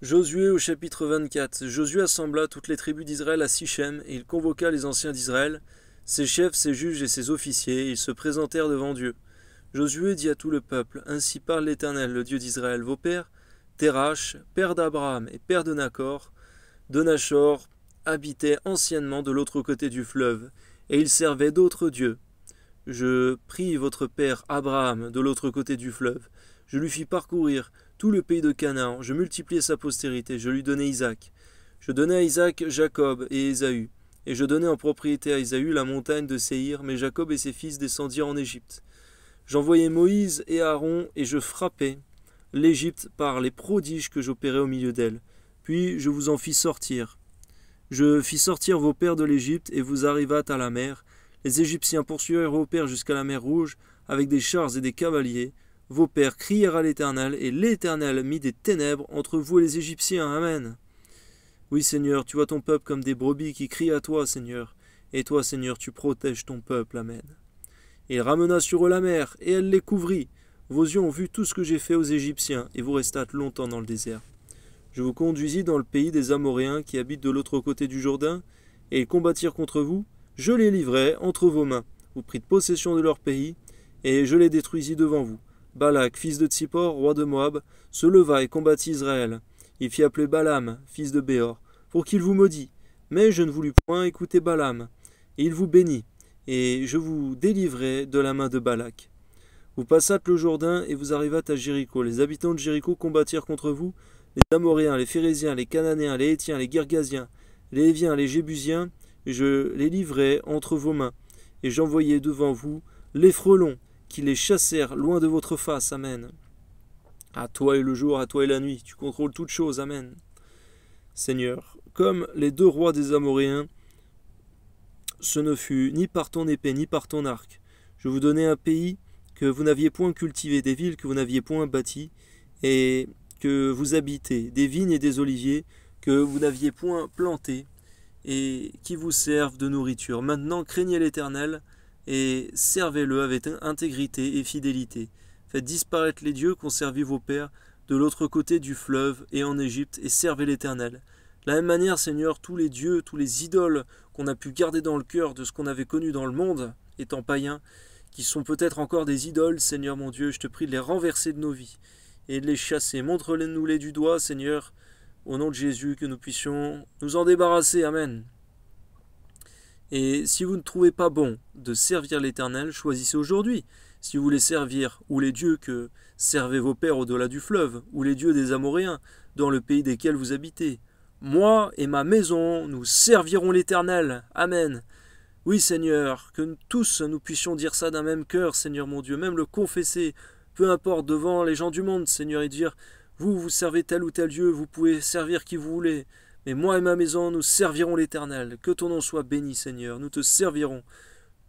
Josué au chapitre 24. Josué assembla toutes les tribus d'Israël à Sichem, et il convoqua les anciens d'Israël, ses chefs, ses juges et ses officiers, et ils se présentèrent devant Dieu. Josué dit à tout le peuple, ainsi parle l'Éternel, le Dieu d'Israël, vos pères, Terach, père d'Abraham et père de Nachor, habitaient anciennement de l'autre côté du fleuve, et ils servaient d'autres dieux. Je pris votre père Abraham de l'autre côté du fleuve. Je lui fis parcourir tout le pays de Canaan. Je multipliai sa postérité. Je lui donnai Isaac. Je donnai à Isaac Jacob et Ésaü. Et je donnai en propriété à Ésaü la montagne de Séhir, mais Jacob et ses fils descendirent en Égypte. J'envoyai Moïse et Aaron, et je frappai l'Égypte par les prodiges que j'opérais au milieu d'elle. Puis je vous en fis sortir. Je fis sortir vos pères de l'Égypte, et vous arrivâtes à la mer. Les Égyptiens poursuivirent vos pères jusqu'à la mer Rouge, avec des chars et des cavaliers. Vos pères crièrent à l'Éternel, et l'Éternel mit des ténèbres entre vous et les Égyptiens. Amen. Oui, Seigneur, tu vois ton peuple comme des brebis qui crient à toi, Seigneur. Et toi, Seigneur, tu protèges ton peuple. Amen. Il ramena sur eux la mer, et elle les couvrit. Vos yeux ont vu tout ce que j'ai fait aux Égyptiens, et vous restâtes longtemps dans le désert. Je vous conduisis dans le pays des Amoréens qui habitent de l'autre côté du Jourdain, et ils combattirent contre vous. Je les livrai entre vos mains. Vous prîtes possession de leur pays, et je les détruisis devant vous. Balak, fils de Tsippor, roi de Moab, se leva et combattit Israël. Il fit appeler Balaam, fils de Béor, pour qu'il vous maudît. Mais je ne voulus point écouter Balaam. Et il vous bénit, et je vous délivrai de la main de Balak. Vous passâtes le Jourdain, et vous arrivâtes à Jéricho. Les habitants de Jéricho combattirent contre vous, les Amoréens, les Phéréziens, les Cananéens, les Hétiens, les Girgasiens, les Héviens, les Jébusiens, et je les livrai entre vos mains, et j'envoyai devant vous les frelons, qui les chassèrent loin de votre face. Amen. À toi est le jour, à toi est la nuit, tu contrôles toutes choses. Amen. Seigneur, comme les deux rois des Amoréens, ce ne fut ni par ton épée, ni par ton arc. Je vous donnai un pays que vous n'aviez point cultivé, des villes que vous n'aviez point bâties, et que vous habitez, des vignes et des oliviers que vous n'aviez point plantés, et qui vous servent de nourriture. Maintenant, craignez l'Éternel, et servez-le avec intégrité et fidélité. Faites disparaître les dieux qu'ont servi vos pères de l'autre côté du fleuve et en Égypte, et servez l'Éternel. De la même manière, Seigneur, tous les dieux, tous les idoles qu'on a pu garder dans le cœur de ce qu'on avait connu dans le monde, étant païens, qui sont peut-être encore des idoles, Seigneur mon Dieu, je te prie de les renverser de nos vies et de les chasser. Montre-nous-les du doigt, Seigneur, au nom de Jésus, que nous puissions nous en débarrasser. Amen. Et si vous ne trouvez pas bon de servir l'Éternel, choisissez aujourd'hui. Si vous voulez servir ou les dieux que servaient vos pères au-delà du fleuve, ou les dieux des Amoréens, dans le pays desquels vous habitez. Moi et ma maison, nous servirons l'Éternel. Amen. Oui, Seigneur, que tous nous puissions dire ça d'un même cœur, Seigneur mon Dieu, même le confesser, peu importe, devant les gens du monde, Seigneur, et dire, vous servez tel ou tel Dieu, vous pouvez servir qui vous voulez, mais moi et ma maison, nous servirons l'Éternel. Que ton nom soit béni, Seigneur, nous te servirons,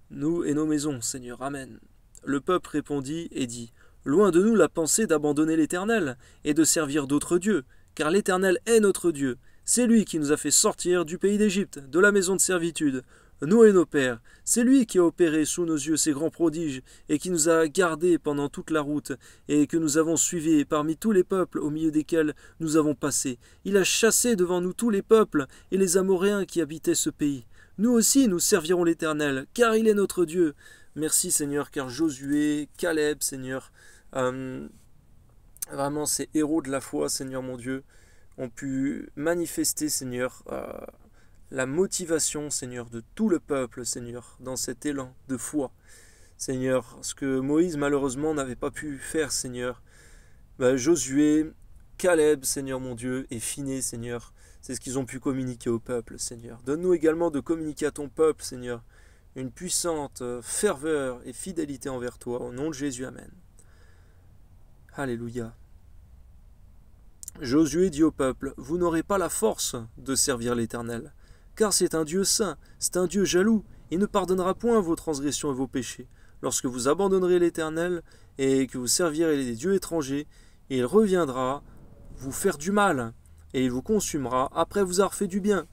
nous et nos maisons, Seigneur. Amen. Le peuple répondit et dit, loin de nous la pensée d'abandonner l'Éternel et de servir d'autres dieux, car l'Éternel est notre Dieu. C'est lui qui nous a fait sortir du pays d'Égypte, de la maison de servitude, nous et nos pères. C'est lui qui a opéré sous nos yeux ces grands prodiges, et qui nous a gardés pendant toute la route, et que nous avons suivis parmi tous les peuples au milieu desquels nous avons passé. Il a chassé devant nous tous les peuples et les Amoréens qui habitaient ce pays. Nous aussi nous servirons l'Éternel, car il est notre Dieu. Merci Seigneur, car Josué, Caleb, Seigneur, vraiment ces héros de la foi, Seigneur mon Dieu, ont pu manifester, Seigneur, la motivation, Seigneur, de tout le peuple, Seigneur, dans cet élan de foi. Seigneur, ce que Moïse, malheureusement, n'avait pas pu faire, Seigneur. Josué, Caleb, Seigneur mon Dieu, et Finé, Seigneur, c'est ce qu'ils ont pu communiquer au peuple, Seigneur. Donne-nous également de communiquer à ton peuple, Seigneur, une puissante ferveur et fidélité envers toi. Au nom de Jésus, Amen. Alléluia. Josué dit au peuple, vous n'aurez pas la force de servir l'Éternel, car c'est un Dieu saint, c'est un Dieu jaloux, il ne pardonnera point vos transgressions et vos péchés. Lorsque vous abandonnerez l'Éternel et que vous servirez les dieux étrangers, il reviendra vous faire du mal, et il vous consumera après vous avoir fait du bien.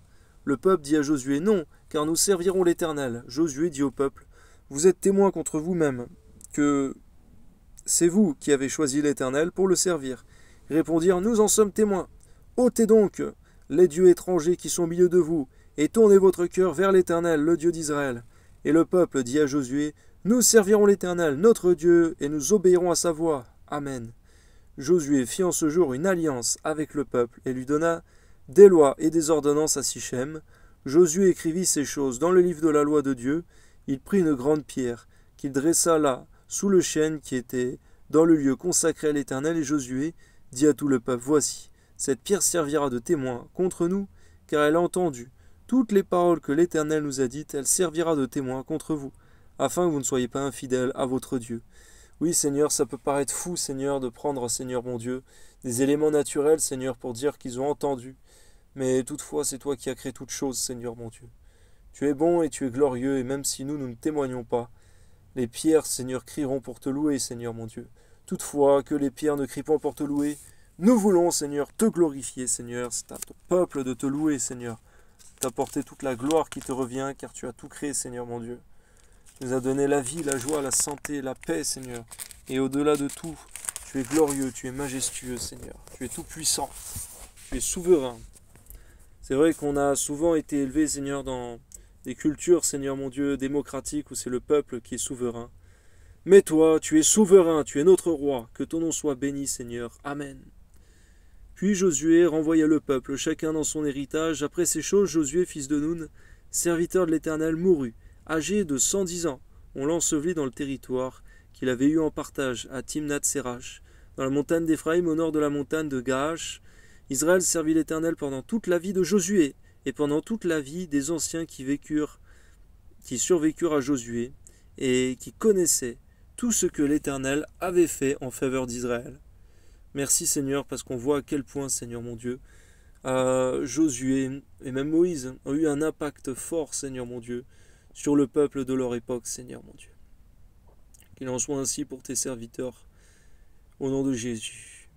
Le peuple dit à Josué, non, car nous servirons l'Éternel. Josué dit au peuple, vous êtes témoins contre vous-même, que c'est vous qui avez choisi l'Éternel pour le servir. Ils répondirent, nous en sommes témoins. Ôtez donc les dieux étrangers qui sont au milieu de vous, et tournez votre cœur vers l'Éternel, le Dieu d'Israël. Et le peuple dit à Josué, nous servirons l'Éternel, notre Dieu, et nous obéirons à sa voix. Amen. Josué fit en ce jour une alliance avec le peuple, et lui donna des lois et des ordonnances à Sichem. Josué écrivit ces choses dans le livre de la loi de Dieu. Il prit une grande pierre, qu'il dressa là, sous le chêne qui était dans le lieu consacré à l'Éternel, et Josué dit à tout le peuple, voici, cette pierre servira de témoin contre nous, car elle a entendu toutes les paroles que l'Éternel nous a dites, elle servira de témoin contre vous, afin que vous ne soyez pas infidèles à votre Dieu. Oui, Seigneur, ça peut paraître fou, Seigneur, de prendre, Seigneur mon Dieu, des éléments naturels, Seigneur, pour dire qu'ils ont entendu. Mais toutefois, c'est toi qui as créé toutes choses, Seigneur mon Dieu. Tu es bon et tu es glorieux, et même si nous ne témoignons pas, les pierres, Seigneur, crieront pour te louer, Seigneur mon Dieu. Toutefois, que les pierres ne crient pas pour te louer, nous voulons, Seigneur, te glorifier, Seigneur. C'est à ton peuple de te louer, Seigneur. T'apporter toute la gloire qui te revient, car tu as tout créé, Seigneur mon Dieu. Tu nous as donné la vie, la joie, la santé, la paix, Seigneur. Et au-delà de tout, tu es glorieux, tu es majestueux, Seigneur. Tu es tout-puissant, tu es souverain. C'est vrai qu'on a souvent été élevé, Seigneur, dans des cultures, Seigneur mon Dieu, démocratiques, où c'est le peuple qui est souverain. Mais toi, tu es souverain, tu es notre roi, que ton nom soit béni, Seigneur. Amen. Puis Josué renvoya le peuple, chacun dans son héritage. Après ces choses, Josué, fils de Nun, serviteur de l'Éternel, mourut, âgé de 110 ans. On l'ensevelit dans le territoire qu'il avait eu en partage, à Timnath-Sérach, dans la montagne d'Éphraïm, au nord de la montagne de Gaash. Israël servit l'Éternel pendant toute la vie de Josué, et pendant toute la vie des anciens qui survécurent à Josué, et qui connaissaient tout ce que l'Éternel avait fait en faveur d'Israël. Merci Seigneur, parce qu'on voit à quel point, Seigneur mon Dieu, Josué et même Moïse ont eu un impact fort, Seigneur mon Dieu, sur le peuple de leur époque, Seigneur mon Dieu. Qu'il en soit ainsi pour tes serviteurs, au nom de Jésus.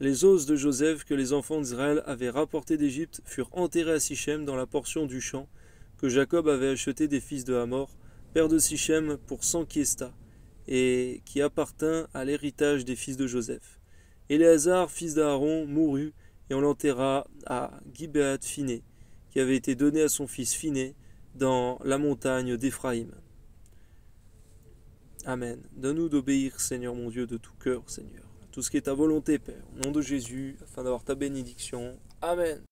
Les os de Joseph que les enfants d'Israël avaient rapportés d'Égypte furent enterrés à Sichem dans la portion du champ que Jacob avait acheté des fils de Hamor, père de Sichem, pour 100 kiestas, et qui appartint à l'héritage des fils de Joseph. Éléazar, fils d'Aaron, mourut, et on l'enterra à Gibéath-Phiné, qui avait été donné à son fils Phiné dans la montagne d'Éphraïm. Amen. Donne-nous d'obéir, Seigneur mon Dieu, de tout cœur, Seigneur, à tout ce qui est ta volonté, Père, au nom de Jésus, afin d'avoir ta bénédiction. Amen.